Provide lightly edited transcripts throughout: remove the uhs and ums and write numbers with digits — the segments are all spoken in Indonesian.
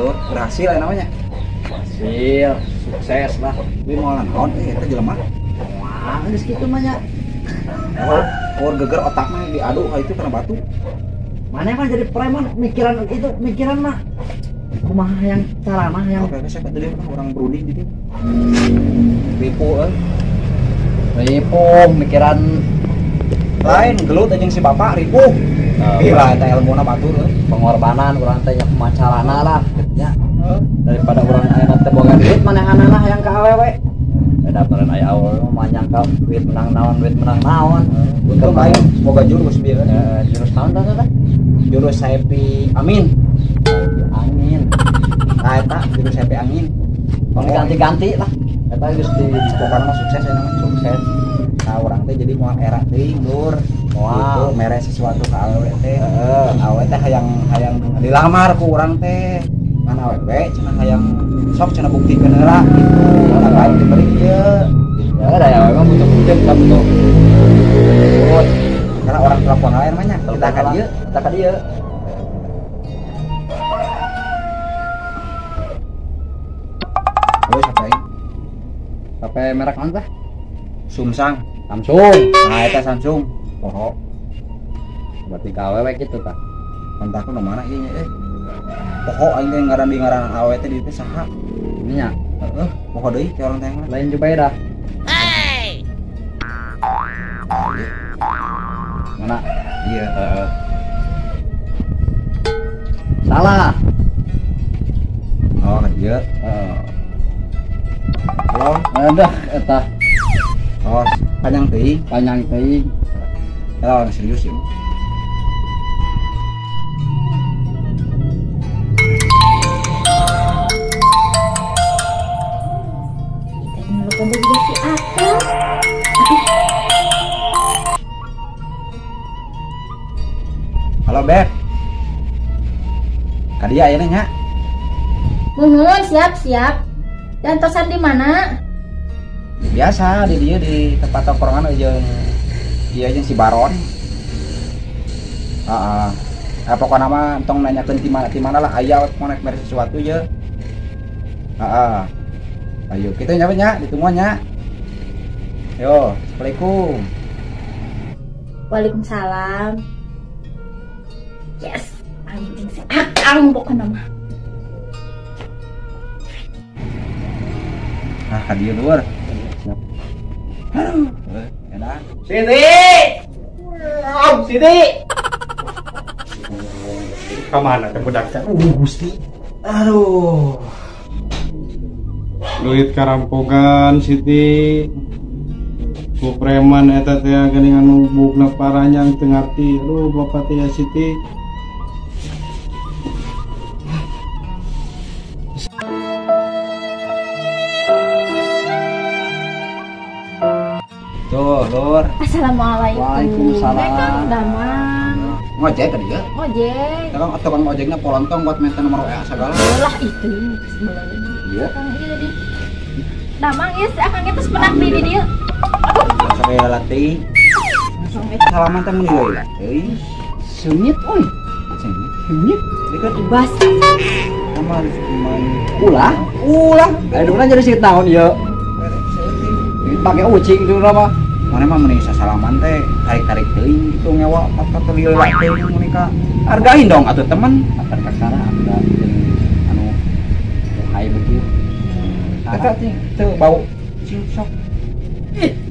Lur, berhasil ya namanya. Hasil, sukses lah. Tapi mau naon eta jelema. Wah, geus kitu mah nya. Or geger otaknya diaduk itu kena batu. Mana mah jadi preman mikiran mah. Kumaha yang carana yang Oke, saya tadi orang berunding gitu. Ripu ribu mikiran lain gelut aja si bapak ripu. Gila eta ilmuna batur pengorbanan urang teh nya kumaha carana lah nya. Daripada urang aya teh boga duit manehana lah yang ka awewe. Beda meureun aya awewe mah nyangka duit menang naon. Untung aing semoga jurus bieu. Jurus naon tah? Jurus Happy Amin. Angin. Nah eta jurus Happy Angin. Ganti-ganti lah. Eta geus di Pokoknya mah sukses ya namanya sukses. Nah orang teh jadi moal era teuing lur. Itu mere sesuatu ka awewe teh. Awewe teh hayang dilamar ku urang teh. Kan awewe cenah hayang sok cenah buktikeun heula gitu. Lain diberi ieu. Ya ada ya memang butuh bukti kamu tuh. Karena orang telepon lain mah nya. Kita ka dieu. Terus apa ini? HP merek naon teh? Sumsang. Samsung. Nah eta Samsung. Poho. Berarti ka awewe kitu tah. Kontakku nu mana ieu nya Poho aing teh ngaran di ngaran awewe teh di teh saha? Ini nya. Heeh, poho deui ke orang teh mah. Lain juga dah. Mana? Iya, Salah. Oh, kan ieu. Halo, Ada eta oh, panjang teuing. panjang teuing. Halo, serius ya. Nelfon juga si Akang. Halo, Beb. Kadia aya nya. Nuhun, siap. Dan tosan di mana? Biasa di dia di tempat tongkrongan aja dia aja si Baron. Pokoknya nama tong nanyakeun ti mana lah aya mau naik mere sesuatu je. Ayo kita nyapa nya ditunggu nya. Yo, assalamualaikum. Waalaikumsalam. Yes, anjing si Akang pokoknya mah. Nah, kadia luar. Aduh, edan. Siti. Kemana teh budak teh? Gusti. Aduh. Duit karampogan Siti. Ku preman eta teh geuningan nubugna parahnya teu ngarti. Aduh bapak teh ya Siti. Tuh, Lur. Assalamualaikum. Waalaikumsalam. Kang Damang. Ngojek tadi ya? Ojek. Sekarang tukang ojeknya polontong buat minta nomor WA segala. Lah itu sebelah. Iya. Kang ieu di. Damang ieu si Akang itu penak di dieu. Langsung kayak latih. Salaman teh mun deui lah. Sengit oi. Sengit. Dekat Bas. sama cuman Ulah. Ayo dulu jadi sih tahun ya. Pakai ucing dulu apa? mana mah mending sasalaman teh tarik teuing gitu ngewa atau lila teh menika hargain dong atuh teman Akan kakara ada anu hai begitu. eta teh teu bau cing sok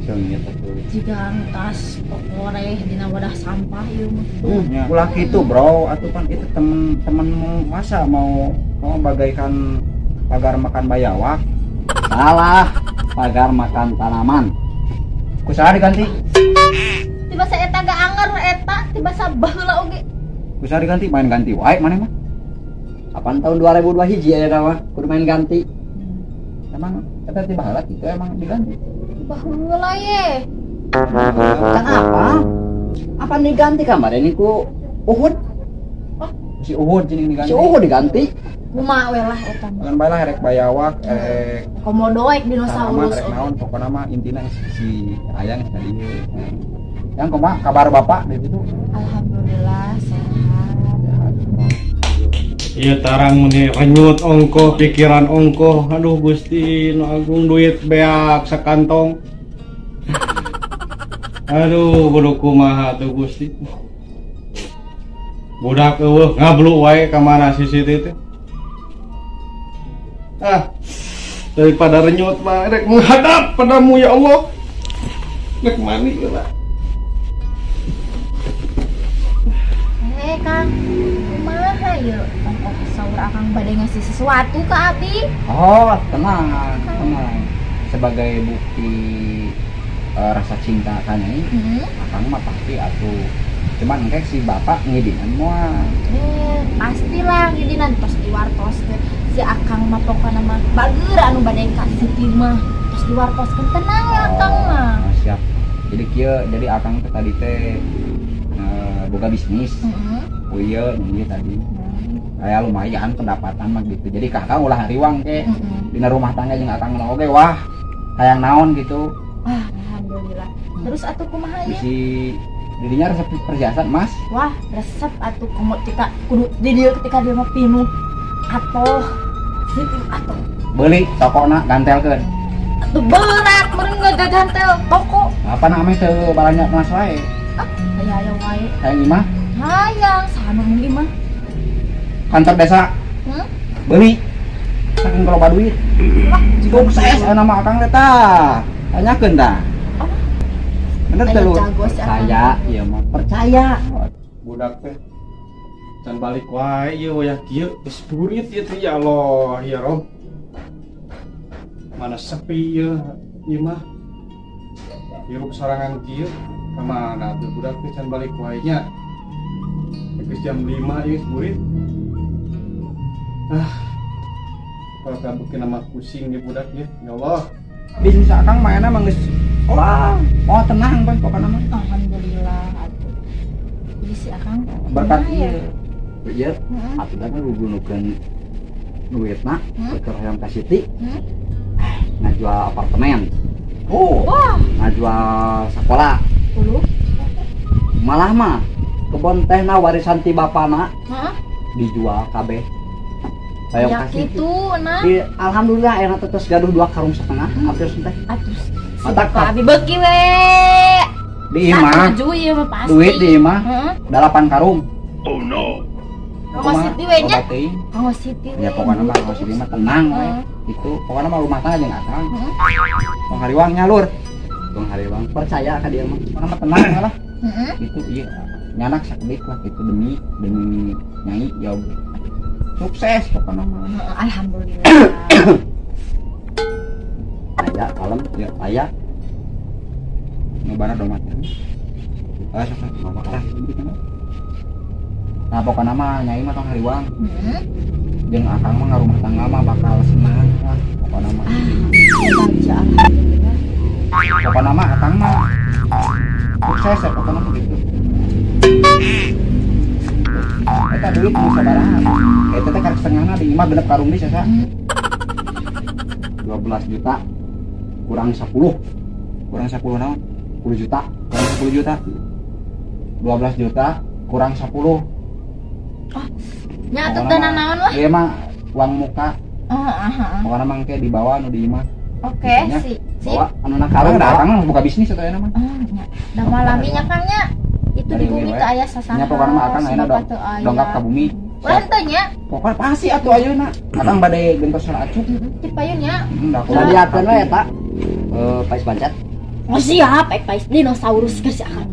Sengit atuh. Jika tas koreh dina wadah sampah ieu mah. ulah gitu bro atuh kan itu temen-temenmu masa mau bagaikan pagar makan bayawak Salah. Pagar makan tanaman. kusaha diganti Tiba saya eta gak anger eta tiba sabah heula oge. kusaha diganti main ganti wae mana mah Kapan tahun 2002 hiji ya mah kudu main ganti. emang eta tiba halat gitu emang diganti Bah heula ye. Kan apa? Apa diganti kamar ini ku Uhud? si Uhud jeung diganti Si Uhud diganti. Kumaha we lah eta mah. kan bae lah rek bayawak Komodo ek sama dinosaurus. rek naon pokokna mah intina si ayang tadi yang kumaha kabar bapak di situ Alhamdulillah sehat. ya Iya tarang meni renyut ongkoh pikiran ongkoh. Aduh Gusti nu agung duit beak sakantong. Aduh kudu kumaha tuh Gusti. Budak eueuh ngablu wae ka mana si Siti teh. Daripada renyut mah rek menghadap padamu ya Allah. Rek mani lah. Kang, kumaha ya? Ongkos saur akang bade ngasih sesuatu ke Abi. Oh, tenang. Sebagai bukti rasa cinta kan ini, akang mah pasti atuh. Cuman kayak si bapak ngidinan moal. Pastilah ngidinan tos diwartos teh. Si akang mah pokona mah bageur anu bade kasih timah. Tos diwartoskeun tenang ya akang mah. Siap. Jadi kieu, jadi akang teh tadi teh boga bisnis. Oh iya, ini tadi. Kayak lumayan pendapatan mah gitu. Jadi kakak ulah hariwang ke dina rumah tangga jeung akang oge wah hayang naon gitu. Wah, alhamdulillah. Terus atuh kumaha ya? Si didinya resep perhiasan Mas. Wah, resep atuh kudu di dieu ketika dia mah pinuh atoh. Situ atoh. Beli tokona gantelkeun. Atuh berat meureun ngagantel toko. Apa namanya teu balanya Mas wae? Aya wae. Hayang imah Hayang sama mung imah. kantor desa. Beli saking loba duit. Sukses nama akang teh tah. Tanyakeun tah. Bener teh lu. Percaya, iya mah percaya. Budak teh can balik wae ieu ya kieu geus burit ieu teh ya Allah ya Rob. Mana sepi ieu ieu mah. Hirup sorangan kieu ka mana tuh budak teh can balik wae nya. Geus jam 5 ieu burit. Kalau kabeukeun nama pusing ieu budak ieu ya Allah. Bisnis akang mah emang geus wah, mau tenang kan pokoknya mah. Alhamdulillah atuh. Jadi si akang Berkat kumaha ya? Iya, atuh kan ngugunukeun duitna keur hayang ka Siti. Ngajual apartemen. Wah, Ngajual sekolah. dulu. Malah mah kebon tehna warisan ti bapana Heeh. dijual kabeh. Hayang Ya ka Siti. kitu nah. Alhamdulillah enak terus gaduh 2,5 karung hampir teh. Atuh. Si Mantap, bapak Abi beuki we. Di imah Satu juy mah pasti. duit di imah Heeh. 8 karung. Kanggo Siti we nya. Obat teuing. Kanggo Siti we. Ya pokoknya mah kalau Siti mah tenang we. Itu pokoknya mah rumah tangga jeung akang. Tong hariwang nyalur. Tong hariwang percaya ka dia mah. Pokoknya mah tenang lah. Itu iya nyanak sakedik lah itu demi nyai ya sukses pokoknya mah. Alhamdulillah. Aya kalem ya aya. Ngebana domat. Sok ngomong lah gitu kan. Nah pokoknya mah nyai mah tong hariwang. Jeung akang mah ngarumah tangga mah bakal senang lah pokoknya mah. Baca alhamdulillah. Pokoknya mah akang mah sukses ya pokoknya begitu. Eta duit bisa baraha. Eta teh karek setengahna di imah genep karung deui sasa. 12 juta kurang 10. Kurang 10 naon? 10 juta. Kurang 10 juta. 12 juta kurang 10. Nyatet dana naon lah. Ieu mah uang muka. Pokoknya mah ke di bawah nu di imah. Oke, si Bawa anu nakaleng da akang mah buka bisnis eta mah. da malaminya Kangnya. Itu di bumi teh aya sasaha. Nya pokoknya mah akang ayeuna dongkap ka bumi. Lain teh nya. Pokoknya pasti atuh ayeuna. Akang bade gentos racup. Di payunnya. Da kudu diakeun we eta. Pais bancet. Oh siap, pais dinosaurus geus si Akang.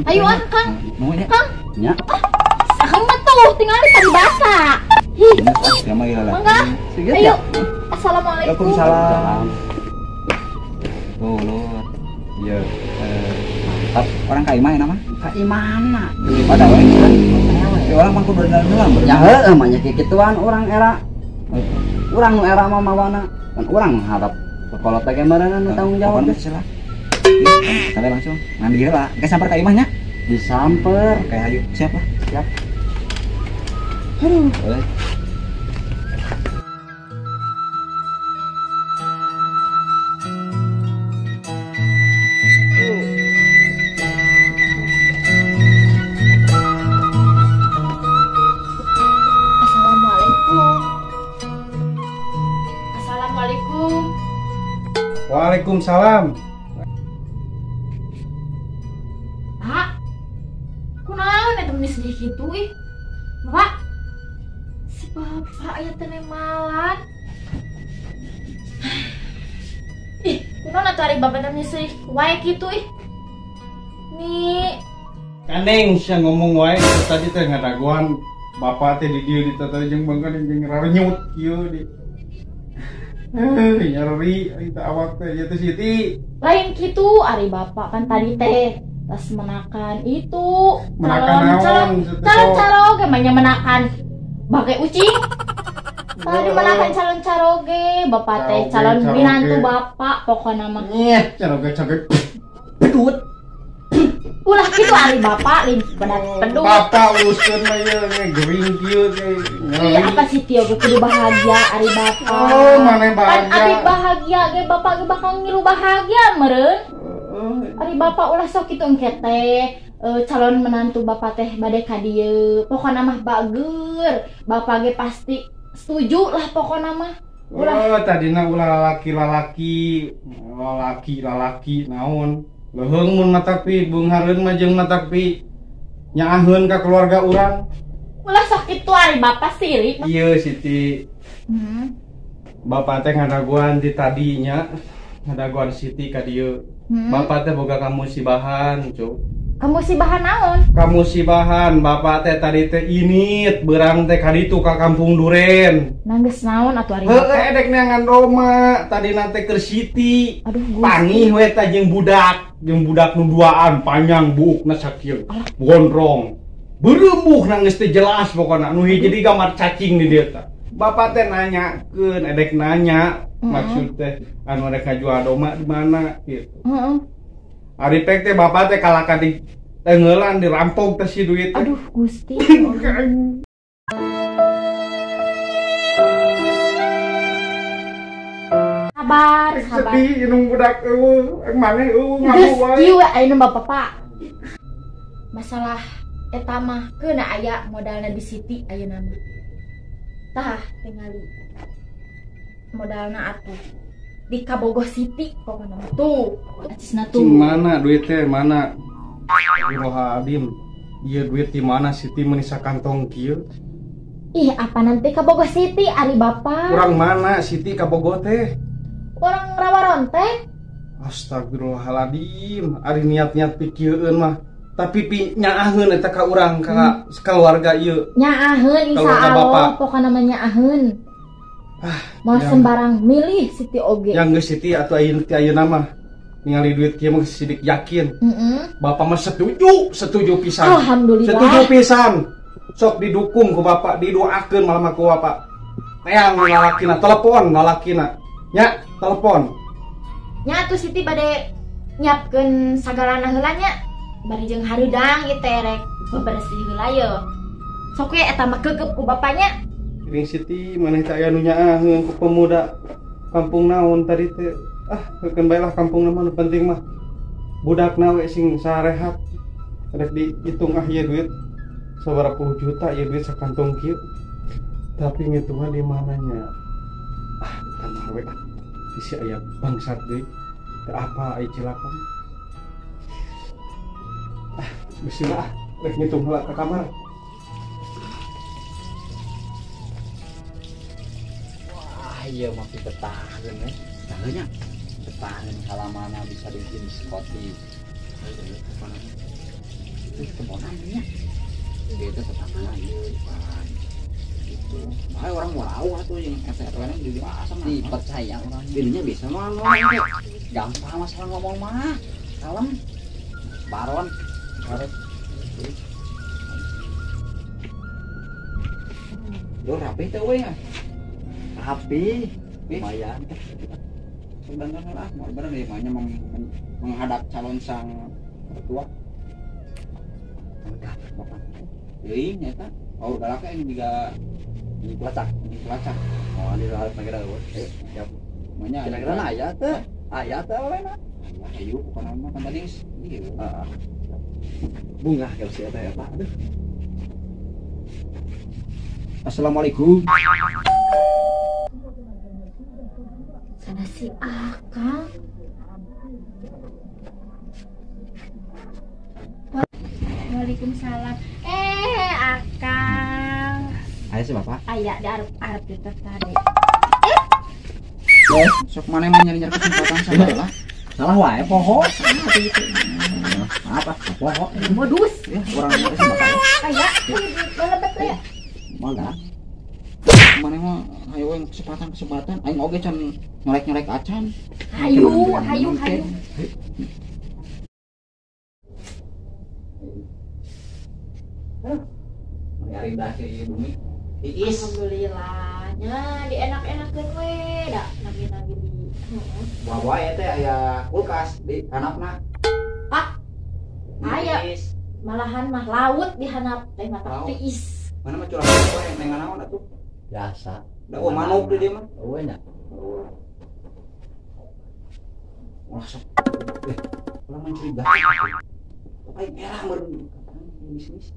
Ayo Kang. Nuhun ya. Kang. Nya. Akang mah tuh tinggal di tadi basa. Hi. Ya mah ieu lah. Mangga. Ayo. Assalamualaikum. Waalaikumsalam. Tuh, lu. Iya. Mantap. Orang ka imah nama? Ka imahna. Pada we. Ya orang mah kudu dalam. Ya heueuh mah nya kikituan urang era. Urang nu era mah mawana. Kan urang mengharap sekolah teh gambaran nu tanggung jawab geus lah. Sampai langsung. Ngan heula. Engke samper ka imahnya. Disamper. Kayak hayu. Siapa? Siap. Aduh. Waalaikumsalam. Pak, kunaon eta menis kitu ih? Bapak, si bapak aya teh malan. Ih, kunaon atuh ari bapak teh menis wae kitu ih? Nih, Kaneng sia ngomong wae tadi teh ngadaguan bapak teh di dieu di tata jeung bangka jeung rarenyut kieu di. Nyari eta awak teh ieu teh Siti. lain kitu ari bapak kan tadi teh tas menakan itu Menakan naon, calon caroge banyak menakan bagai ucing tadi menakan calon caroge bapak teh Caroge, calon caroge. binantu bapak pokoknya mah Caroge. pedut ulah gitu ari bapak lin benar pedut Bapak uluskeun mah ieu gering kieu teh. iya apa sih tio gue kudu bahagia ari bapak Oh, maneh kan bahagia. ari bahagia ge bapak ge bakal ngilu bahagia meureun ari bapak ulah sok kitu engke teh calon menantu bapak teh bade ka dieu pokona mah bager bapak ge pasti setuju lah pokona mah Oh, tadina ulah lalaki naon. Leuheung mun matapi beunghareun mah jeung matapi nyaaheun ka keluarga urang. ulah sok kitu ari bapak sirik Ieu Siti, bapak teh ngadaguan di tadinya ngadaguan Siti ka dieu. Bapak teh boga kamusibahan, Cuk. kamu si bahan naon Kamusibahan, bapak teh tadi teh init beurang teh ka ditu ka Kampung Duren. nanggeus naon atuh ari Heueuh bapak edek neangan Roma, tadina teh keur Siti. aduh Pangih we teh jeung budak nu duaan panjang buukna sakieu. Gondrong. Berembuk na geus teh jelas pokona nu hiji di gambar cacing di dieu teh. Bapak teh nanyakeun, edek nanya maksud teh anu rek ngajual doma di mana gitu. heeh Ari pek teh bapak teh kalaka di tengeulan dirampok teh si duit teh. aduh Gusti sabar sabar Sedih inung budak maneh geus ngamu wae. kieu ayeuna bapak masalah eta mah keuna aya modalna di Siti ayeuna mah tah tingali modalna atuh di Kabogoh City pokoknya mah tuh acisna tuh Cing mana duit teh mana? Iroha Adim. Ieu duit di mana Siti menisa kantong kieu? ih apa nanti Kabogoh City ari bapak Kurang mana Siti ka Bogor teh? orang Rawaron teh Astagfirullahaladzim. Ari niat-niat pikieun mah. Tapi nyaaheun eta ka urang ka keluarga ieu. nyaaheun insya Keluarga Allah bapak. pokoknya namanya nyaaheun mau yang- sembarang milih Siti oge Yang geus Siti atuh ayeuna mah ningali duit kieu mah sidik yakin. Bapak mah setuju pisan. Alhamdulillah. Setuju pisan. Sok didukung ku bapak, didoakeun malam ku bapak. Teang lalakina, telepon lalakina. Nya, telepon. nya tuh Siti bade nyiapkeun sagalana heula nya bari jeung hareudang ieu teh rek bebersih heula ye sok we eta mah keugeup ku bapaknya Kiring Siti maneh teh aya nu nyaaheun ku pemuda kampung naon tadi teh. Heukeun bae lah kampung mah nu penting mah budakna we sing sarehat. Rek dihitung ieu duit sabaraha juta ieu duit sakantong kieu. Tapi ngitungna di mananya? Tambah we isi aya bangsat deui. Teu apa aya cilakan. Bismillah, rek ngitung heula ka kamar. Iya masih bertahan ya. Tahunya bertahan halaman bisa bikin skoti. Itu bonanya. Itu tetangga kan. Itu. Makanya orang mau tuh yang RT-RT jadi masa dipercaya orang. Dirinya bisa ngomong. Gampang masalah ngomong mah. Kalem. Baron. Harus. Yo rapi tuh we ya. Rapi, lumayan. Sebenarnya lah, mau bener nih, makanya menghadap calon sang mertua. Udah, bapak. Jadi nyata, oh galaknya yang juga ini pelacak. Oh ini hal pengira gue. Siap. Makanya kira-kira ayat tuh, apa nak? Ayo, bukan nama kan tadi ini. Bunga kalau si eta apa? Aduh. Assalamualaikum. Sana si Akang. Waalaikumsalam. Akang. Ayo sih bapak. Aya di arep kita tadi. Sok mana emang nyari kesempatan sama lah. Salah wae poho. Apa? Poho. Modus. Ya, orang nyari sih bapak. Aya, balebet ya. Malah. Mana emang ayo yang kesempatan. Aing oge can nyolek acan. Hayu. Nyari dasi bumi. Iis. Alhamdulillahnya di enak-enakeun we da nagi-nagi di. Buah-buah ya teh aya kulkas di handapna. Ah. Aya. Malahan mah laut di handap teh mah Laut. tiis. Mana mah curang we neng naon atuh. Biasa. Da manuk di dieu mah. Eueuh nya. Wah sok. Ulah mencuriga. Paling era meureun bisnis.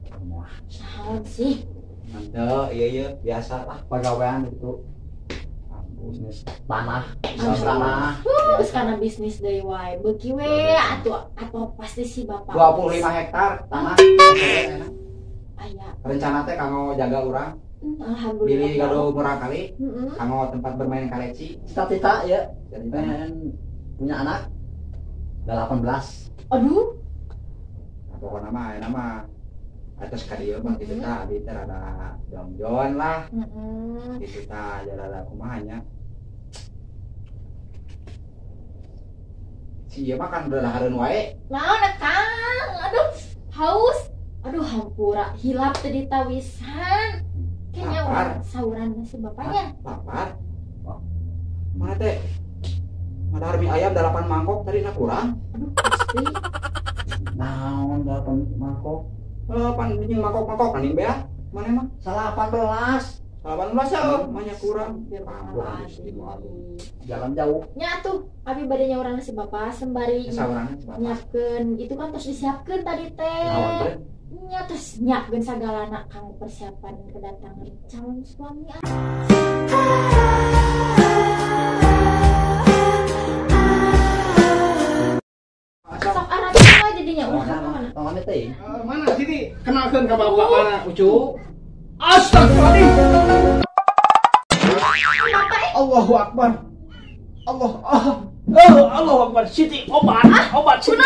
Saon sih? Mantap, iya biasa lah Pegawaian itu bisnis tanah, bisnis tanah. Terus karena bisnis deui wae. Beuki we atuh pasti si bapak. 25 hektar tanah. Aya. Rencana teh kanggo jaga urang, Alhamdulillah. pilih gaduh murah kali, Heeh. kanggo tempat bermain kaleci. Cita-cita ya, Jadi pengen punya anak. Udah 18. Aduh. pokoknya mah nama atas kadieu mah kitu tah abi teh rada jongjon lah. Heeh. Kitu tah rada kumaha nya. Si ieu mah kan dadahareun wae. Naon Kang? Aduh, haus. Aduh, hampura hilap teh di tawisan. Kayaknya Lapar. orang sauran si bapaknya. Lapar. Mana teh? Ada mie ayam 8 mangkok tadi na kurang. Aduh, pasti. Naon 8 mangkok. Pan jeung mangkok-mangkok kan bea. Mana mah? Salah 18. 18 ya, banyak kurang. Biar Kurang Jalan jauh. nya tuh, abi bade nyaurang si bapak sembari Saurangan nyiapkeun itu kan terus disiapkeun tadi teh. Naon teh? Nya terus nyiapkeun sagalana kang persiapan kedatangan calon suami. Sok arah apa jadinya ulah mana? Tongane teh. Mana sini? Kenalkeun ka bapak mana, Ucu? Astagfirullahaladzim. Allahu Akbar. Allahu Akbar. Siti obat Siti.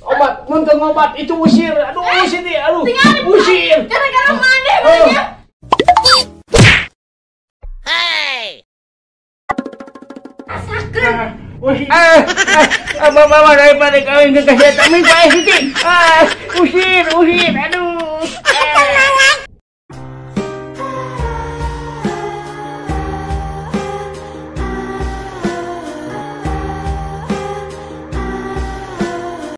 Obat, muntah obat itu usir. Aduh, Siti, aduh. Usir. Gara-gara mana banyak? Apa daripada kawin ke kesehatan Siti. Usir. Aduh.